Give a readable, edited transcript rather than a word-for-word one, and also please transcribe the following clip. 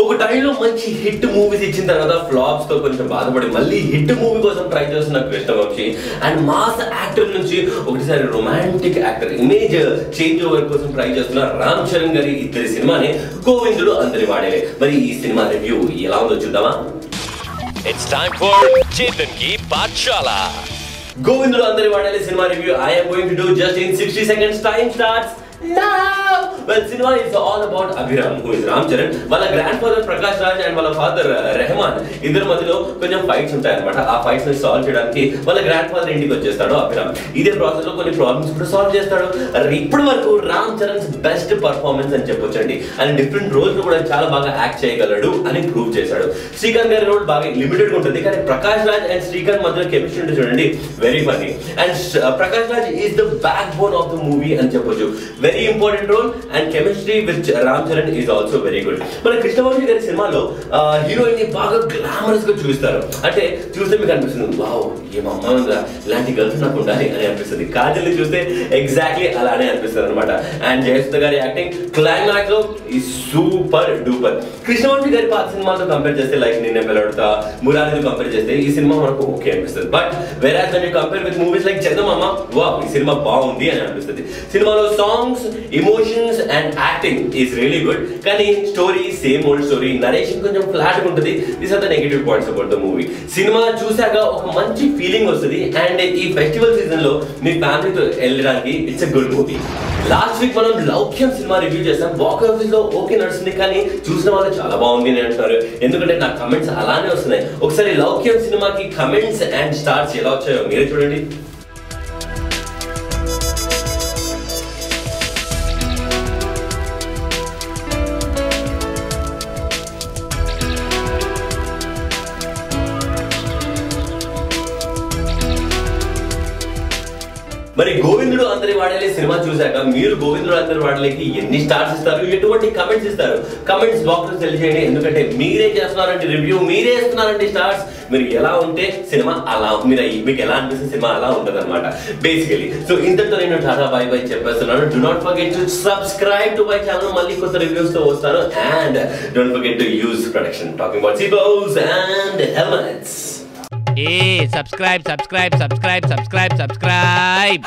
ఒక టైంలో మంచి హిట్ మూవీస్ ఇచ్చిన తర్వాత ఫ్లాప్స్ తో కొంచెం బాధపడి మళ్ళీ హిట్ మూవీ కోసం ట్రై చేస్తున్న కృష్ణవంశీ అండ్ మాస్ యాక్టర్ నుంచి ఒకటిసారి romantic actor image change over కోసం ట్రై చేస్తున్న రామ్ చరణ్ గారి ఇద్దరి సినిమానే గోవిందుడు అందరి వాడేలే. మరి ఈ సినిమా రివ్యూ ఎలా ఉందో చూద్దామా? ఇట్స్ టైం ఫర్ చేతన్ కి పాఠశాల. Govindudu Andari Vadele cinema review I am going to do just in 60 seconds. Time starts now. Well, cinema is all about Abhiram, who is Ram Charan. వాళ్ళ grand father Prakash Raj and వాళ్ళ father Rahman ఇద్దరి మధ్యలో కొంచెం ఫైట్స్ ఉంటాయన్నమాట. ఆ fights ని సాల్వ్ చేయడానికి వాళ్ళ గ్రాండ్ ఫాదర్ ఇంటికి వచ్చేస్తాడు అభిరామ్. ఇదే ప్రాసెస్ లో కొన్ని ప్రాబ్లమ్స్ కూడా సాల్వ్ చేస్తాడు. ఇప్పటి వరకు రామ్ చరణ్ బెస్ట్ పర్ఫార్మెన్స్ అని చెప్పొచ్చండి. అండ్ డిఫరెంట్ రోల్స్ కూడా చాలా బాగా యాక్ట్ చేయగలడు అని ప్రూవ్ చేశాడు. శ్రీకాంత్ గారి రోల్ బాగా లిమిటెడ్ గా ఉంటుంది, కానీ ప్రకాష్ రాజ్ అండ్ శ్రీకాంత్ మధ్యలో కెమిస్ట్రీ ఉంటుంది చూడండి, very funny. And Prakash Raj is the backbone of the movie అని చెప్పొచ్చు. Very important role and chemistry with Ram Charan is also very good. మన కృష్ణవంశీ గారి సినిమాలో హీరోయిన్ ని బాగా గ్లామరస్ గా చూపిస్తారు. అంటే చూస్తే మీకు అనిపిస్తుంది వావ్ ఏమమ్మా ఉందా, ఇలాంటి గర్ల్స్ నాకు ఉండాలి అని అనిపిస్తుంది. కాజల్ ని చూస్తే ఎగ్జాక్ట్లీ అలానే అనిపిస్తుంది అనమాట. అండ్ జయసుధ గారి యాక్టింగ్ క్లైమాక్స్ లో ఈ సూపర్ డూపర్. కృష్ణవంశీ గారి పాత సినిమాతో కంపేర్ చేస్తే లైక్ నిన్నే పెళ్ళాడుతా, మురారితో కంపేర్ చేస్తే ఈ సినిమా మనకు ఓకే అనిపిస్తుంది. But whereas when you compare with movies like Chandamama, wow ఈ సినిమా బాగుంది అని అనిపిస్తుంది. సినిమాలో songs, emotions and acting is really good, కానీ story same old story, narration కొంచెం ఫ్లాట్ గా ఉంటుంది. These are the negative points about the movie. Cinema చూసాక ఒక మంచి ఫీలింగ్ వస్తుంది అండ్ ఈ ఫెస్టివల్ సీజన్ లో మీ ఫ్యామిలీతో వెళ్ళడానికి it's a good movie. Last week మనం లౌక్యం సినిమా రివ్యూ చేసాం. బాక్స్ ఆఫీస్ లో ఓకే నడుస్తుంది, కానీ చూసిన వాళ్ళు చాలా బాగుంది అని అంటున్నారు. ఎందుకంటే నా కమెంట్స్ అలానే వస్తున్నాయి. ఒకసారి లౌక్యం సినిమాకి కమెంట్స్ అండ్ స్టార్స్ ఎలా వచ్చాయో మీరే చూడండి. మరి గోవిందుడు అందరి వాడేలే సినిమా చూసాక మీరు గోవిందుడు అందరి వాడలేకి ఎన్ని స్టార్స్ ఇస్తారు, ఎటువంటి కమెంట్స్ ఇస్తారు? కమెంట్స్ బాక్స్ లో తెలియజేయండి. ఎందుకంటే మీరే చేస్తున్నారంటే రివ్యూ, మీరే ఇస్తున్నారంటే స్టార్స్. మీరు ఎలా ఉంటే సినిమా అలా, మీరు మీకు ఎలా అనిపిస్తే సినిమా అలా ఉంటుంది అనమాట బేసికలీ. సో ఇంతటితో నేను టాటా బై బై చెప్పేస్తున్నాను. Do not forget to subscribe to my channel. మళ్ళీ కొత్త రివ్యూస్ తో వస్తాను. And don't forget to use protection. Talking about seatbelts and helmets. subscribe.